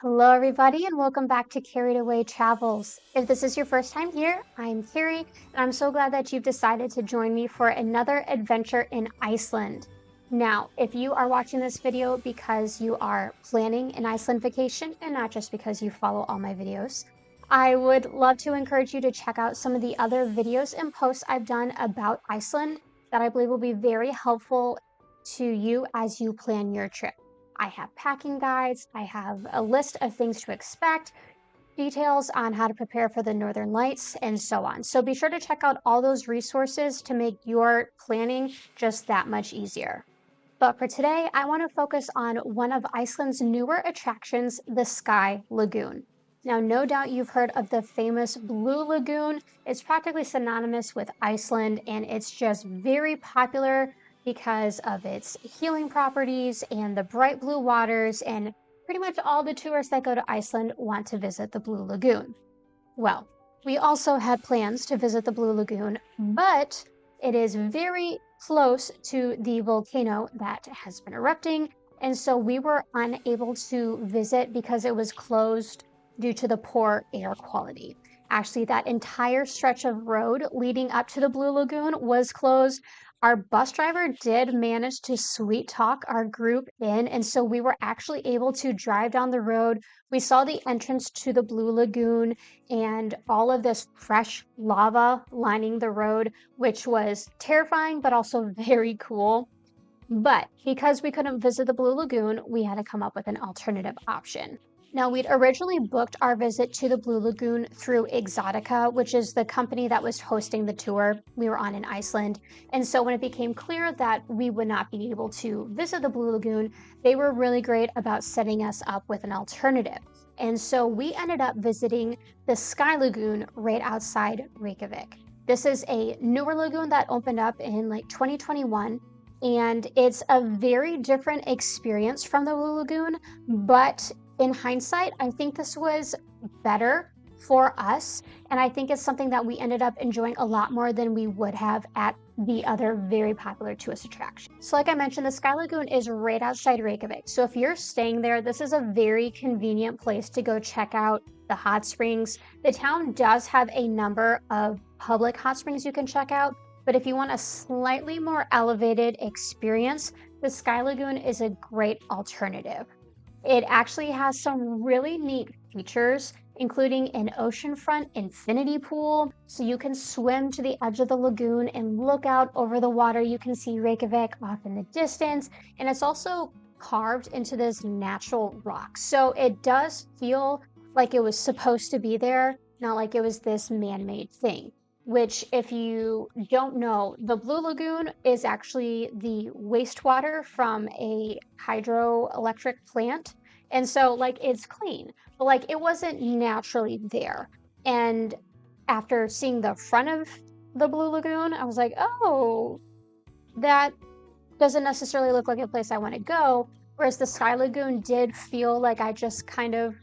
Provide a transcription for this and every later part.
Hello, everybody, and welcome back to Carried Away Travels. If this is your first time here, I'm Carrie, and I'm so glad that you've decided to join me for another adventure in Iceland. Now, if you are watching this video because you are planning an Iceland vacation and not just because you follow all my videos, I would love to encourage you to check out some of the other videos and posts I've done about Iceland that I believe will be very helpful to you as you plan your trip. I have packing guides, I have a list of things to expect, details on how to prepare for the Northern Lights, and so on. So be sure to check out all those resources to make your planning just that much easier. But for today, I want to focus on one of Iceland's newer attractions, the Sky Lagoon. Now, no doubt you've heard of the famous Blue Lagoon. It's practically synonymous with Iceland, and it's just very popular because of its healing properties and the bright blue waters, and pretty much all the tourists that go to Iceland want to visit the Blue Lagoon. Well, we also had plans to visit the Blue Lagoon, but it is very close to the volcano that has been erupting, and so we were unable to visit because it was closed due to the poor air quality. Actually, that entire stretch of road leading up to the Blue Lagoon was closed. Our bus driver did manage to sweet talk our group in, and so we were actually able to drive down the road. We saw the entrance to the Blue Lagoon and all of this fresh lava lining the road, which was terrifying but also very cool. But because we couldn't visit the Blue Lagoon, we had to come up with an alternative option. Now, we'd originally booked our visit to the Blue Lagoon through Exotica, which is the company that was hosting the tour we were on in Iceland. And so when it became clear that we would not be able to visit the Blue Lagoon, they were really great about setting us up with an alternative. And so we ended up visiting the Sky Lagoon right outside Reykjavik. This is a newer lagoon that opened up in like 2021. And it's a very different experience from the Blue Lagoon, but in hindsight, I think this was better for us. And I think it's something that we ended up enjoying a lot more than we would have at the other very popular tourist attraction. So like I mentioned, the Sky Lagoon is right outside Reykjavik. So if you're staying there, this is a very convenient place to go check out the hot springs. The town does have a number of public hot springs you can check out, but if you want a slightly more elevated experience, the Sky Lagoon is a great alternative. It actually has some really neat features, including an oceanfront infinity pool, so you can swim to the edge of the lagoon and look out over the water. You can see Reykjavik off in the distance, and it's also carved into this natural rock. So it does feel like it was supposed to be there, not like it was this man-made thing. Which, if you don't know, the Blue Lagoon is actually the wastewater from a hydroelectric plant. And so, like, it's clean, but like, it wasn't naturally there. And after seeing the front of the Blue Lagoon, I was like, oh, that doesn't necessarily look like a place I want to go. Whereas the Sky Lagoon did feel like I just kind of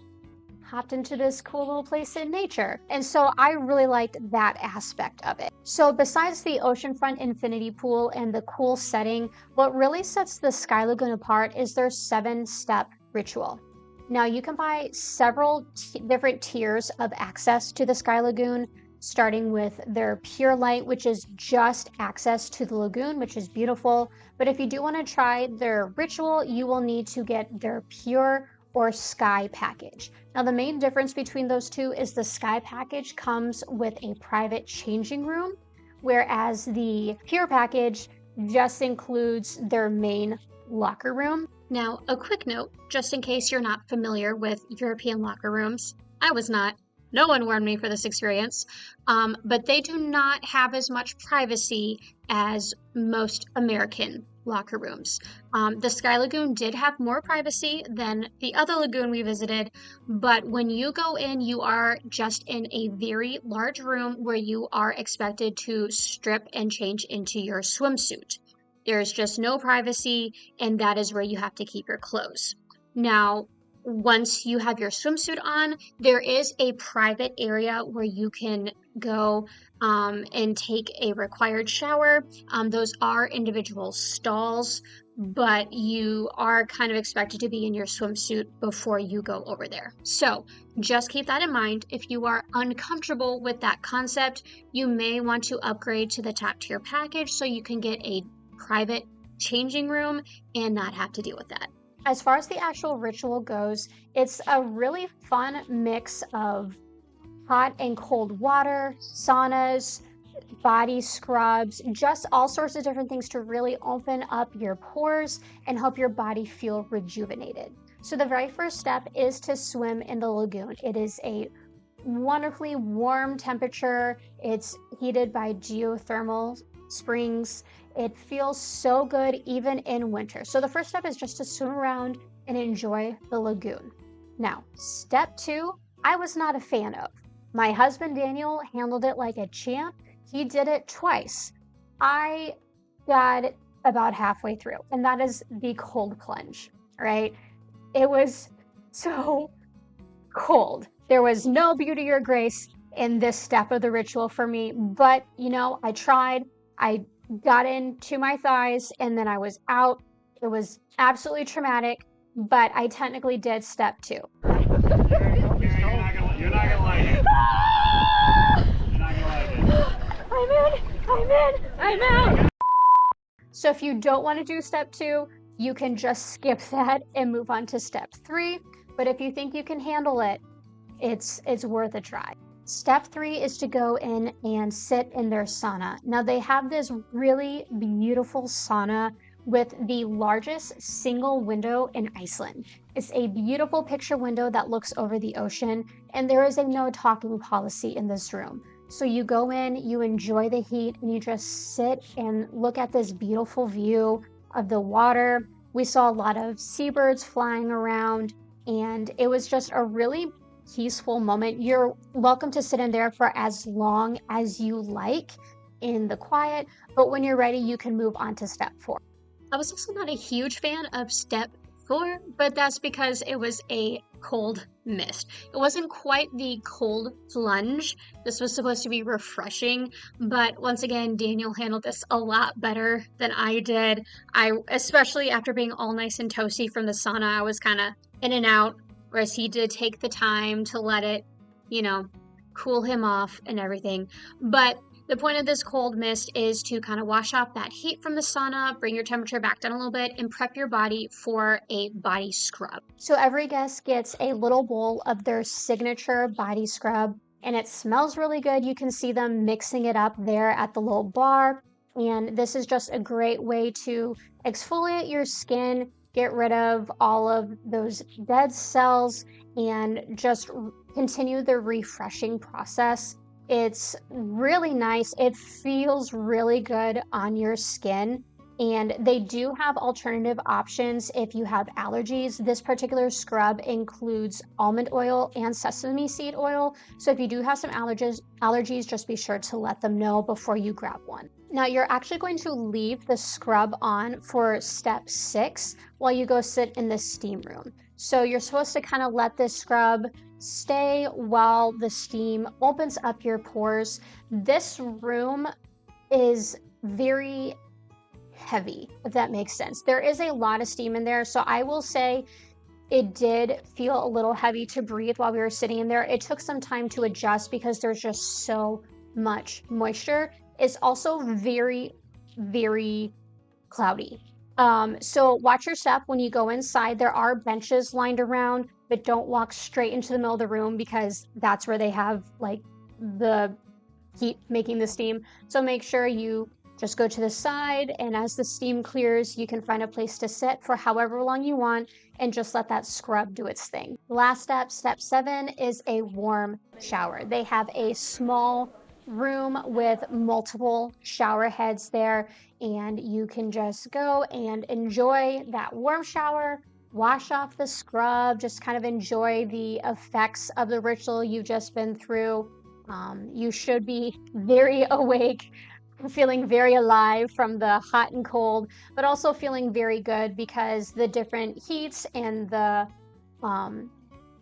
hopped into this cool little place in nature. And so I really liked that aspect of it. So besides the oceanfront infinity pool and the cool setting, what really sets the Sky Lagoon apart is their 7-step ritual. Now you can buy several different tiers of access to the Sky Lagoon, starting with their pure light, which is just access to the lagoon, which is beautiful. But if you do want to try their ritual, you will need to get their pure or Sky package. Now the main difference between those two is the Sky package comes with a private changing room, whereas the Pure package just includes their main locker room. Now, a quick note, just in case you're not familiar with European locker rooms, I was not. No one warned me for this experience, but they do not have as much privacy as most American locker rooms. The Sky Lagoon did have more privacy than the other lagoon we visited, but when you go in, you are just in a very large room where you are expected to strip and change into your swimsuit. There's just no privacy, and that is where you have to keep your clothes. Now, once you have your swimsuit on, there is a private area where you can go and take a required shower. Those are individual stalls, but you are kind of expected to be in your swimsuit before you go over there. So just keep that in mind. If you are uncomfortable with that concept, you may want to upgrade to the top tier package so you can get a private changing room and not have to deal with that. As far as the actual ritual goes, it's a really fun mix of hot and cold water, saunas, body scrubs, just all sorts of different things to really open up your pores and help your body feel rejuvenated. So the very first step is to swim in the lagoon. It is a wonderfully warm temperature. It's heated by geothermal springs. It feels so good even in winter. So the first step is just to swim around and enjoy the lagoon. Now, step 2, I was not a fan of. My husband Daniel handled it like a champ. He did it twice. I got about halfway through, and that is the cold plunge, right? It was so cold. There was no beauty or grace in this step of the ritual for me, but I tried. I got into my thighs and then I was out. It was absolutely traumatic, but I technically did step 2. You're not gonna like it. You're not gonna like it. I'm in. So if you don't want to do step 2, you can just skip that and move on to step 3. But if you think you can handle it, it's worth a try. Step 3 is to go in and sit in their sauna. Now they have this really beautiful sauna with the largest single window in Iceland. It's a beautiful picture window that looks over the ocean, and there is a no talking policy in this room. So you go in, you enjoy the heat, and you just sit and look at this beautiful view of the water. We saw a lot of seabirds flying around, and it was just a really peaceful moment. You're welcome to sit in there for as long as you like in the quiet, but when you're ready, you can move on to step 4. I was also not a huge fan of step 4, but that's because it was a cold mist. It wasn't quite the cold plunge. This was supposed to be refreshing, but once again, Daniel handled this a lot better than I did. Especially after being all nice and toasty from the sauna, I was kind of in and out, whereas he did take the time to let it, cool him off and everything. But the point of this cold mist is to kind of wash off that heat from the sauna, bring your temperature back down a little bit, and prep your body for a body scrub. So every guest gets a little bowl of their signature body scrub, and it smells really good. You can see them mixing it up there at the little bar. And this is just a great way to exfoliate your skin, get rid of all of those dead cells, and just continue the refreshing process. It's really nice. It feels really good on your skin. And they do have alternative options if you have allergies. This particular scrub includes almond oil and sesame seed oil. So if you do have some allergies, just be sure to let them know before you grab one. Now you're actually going to leave the scrub on for step 6 while you go sit in the steam room. So you're supposed to kind of let this scrub stay while the steam opens up your pores. This room is very heavy, if that makes sense. There is a lot of steam in there, so I will say it did feel a little heavy to breathe while we were sitting in there. It took some time to adjust because there's just so much moisture. It's also very, very cloudy. So watch your step when you go inside. There are benches lined around, but don't walk straight into the middle of the room because that's where they have like the heat making the steam. So make sure you just go to the side, and as the steam clears, you can find a place to sit for however long you want and just let that scrub do its thing. Last step, step 7, is a warm shower. They have a small room with multiple shower heads there, and you can just go and enjoy that warm shower, wash off the scrub, just kind of enjoy the effects of the ritual you've just been through. You should be very awake, feeling very alive from the hot and cold, but also feeling very good because the different heats and the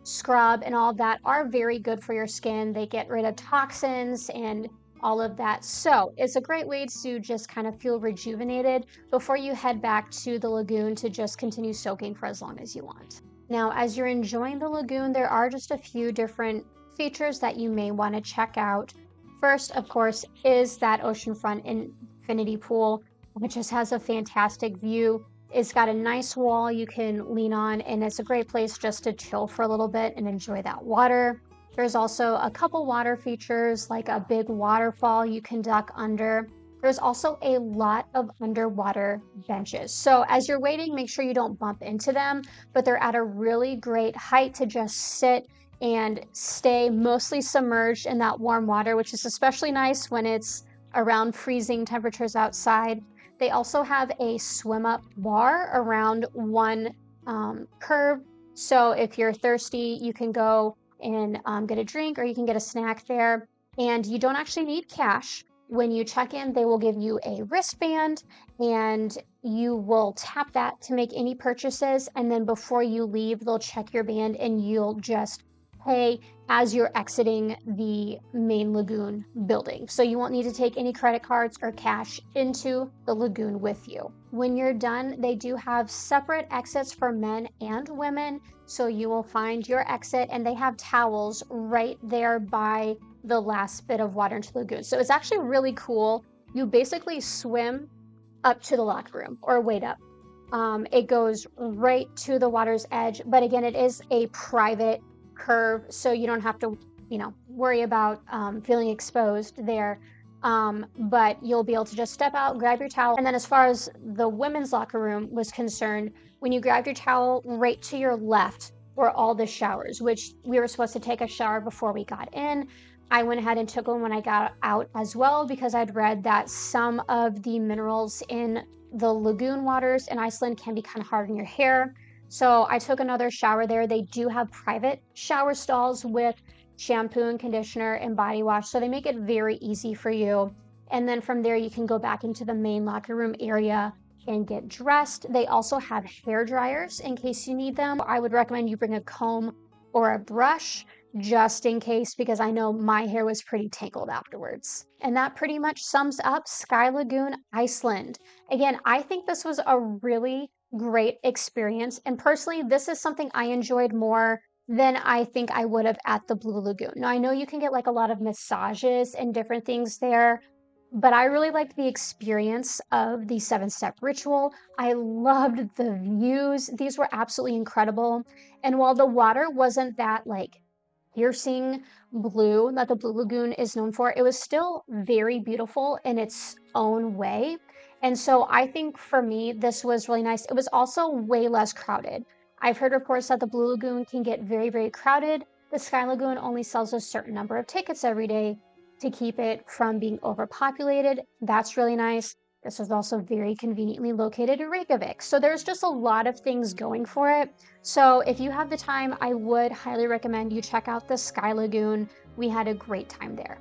scrub and all of that are very good for your skin. They get rid of toxins and all of that. So it's a great way to just kind of feel rejuvenated before you head back to the lagoon to just continue soaking for as long as you want. Now, as you're enjoying the lagoon, there are just a few different features that you may want to check out. First, of course, is that oceanfront infinity pool, which just has a fantastic view. It's got a nice wall you can lean on, and it's a great place just to chill for a little bit and enjoy that water. There's also a couple water features, like a big waterfall you can duck under. There's also a lot of underwater benches. So as you're waiting, make sure you don't bump into them, but they're at a really great height to just sit and stay mostly submerged in that warm water, which is especially nice when it's around freezing temperatures outside. They also have a swim up bar around one curve. So if you're thirsty, you can go and get a drink, or you can get a snack there. And you don't actually need cash. When you check in, they will give you a wristband, and you will tap that to make any purchases. And then before you leave, they'll check your band and you'll just pay as you're exiting the main lagoon building. So you won't need to take any credit cards or cash into the lagoon with you. When you're done, they do have separate exits for men and women. So you will find your exit, and they have towels right there by the last bit of water into the lagoon. So it's actually really cool. You basically swim up to the locker room, or wait up. It goes right to the water's edge, but again, it is a private curve, so you don't have to, worry about feeling exposed there. But you'll be able to just step out, grab your towel. And then as far as the women's locker room was concerned, when you grabbed your towel, right to your left were all the showers, which we were supposed to take a shower before we got in. I went ahead and took one when I got out as well, because I'd read that some of the minerals in the lagoon waters in Iceland can be kind of hard on your hair. So I took another shower there. They do have private shower stalls with shampoo and conditioner and body wash. So they make it very easy for you. And then from there, you can go back into the main locker room area and get dressed. They also have hair dryers in case you need them. I would recommend you bring a comb or a brush just in case, because I know my hair was pretty tangled afterwards. And that pretty much sums up Sky Lagoon, Iceland. Again, I think this was a really great experience. And personally, this is something I enjoyed more than I think I would have at the Blue Lagoon. Now, I know you can get like a lot of massages and different things there, but I really liked the experience of the 7-step ritual. I loved the views. These were absolutely incredible. And while the water wasn't that like piercing blue that the Blue Lagoon is known for, it was still very beautiful in its own way. And so I think for me, this was really nice. It was also way less crowded. I've heard reports that the Blue Lagoon can get very, very crowded. The Sky Lagoon only sells a certain number of tickets every day to keep it from being overpopulated. That's really nice. This was also very conveniently located in Reykjavik. So there's just a lot of things going for it. So if you have the time, I would highly recommend you check out the Sky Lagoon. We had a great time there.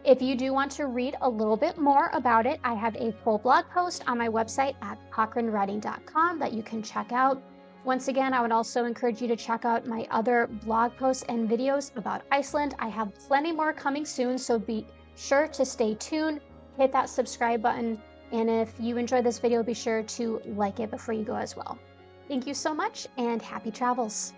If you do want to read a little bit more about it, I have a full blog post on my website at cochranewriting.com that you can check out. Once again, I would also encourage you to check out my other blog posts and videos about Iceland. I have plenty more coming soon, so be sure to stay tuned, hit that subscribe button, and if you enjoyed this video, be sure to like it before you go as well. Thank you so much, and happy travels.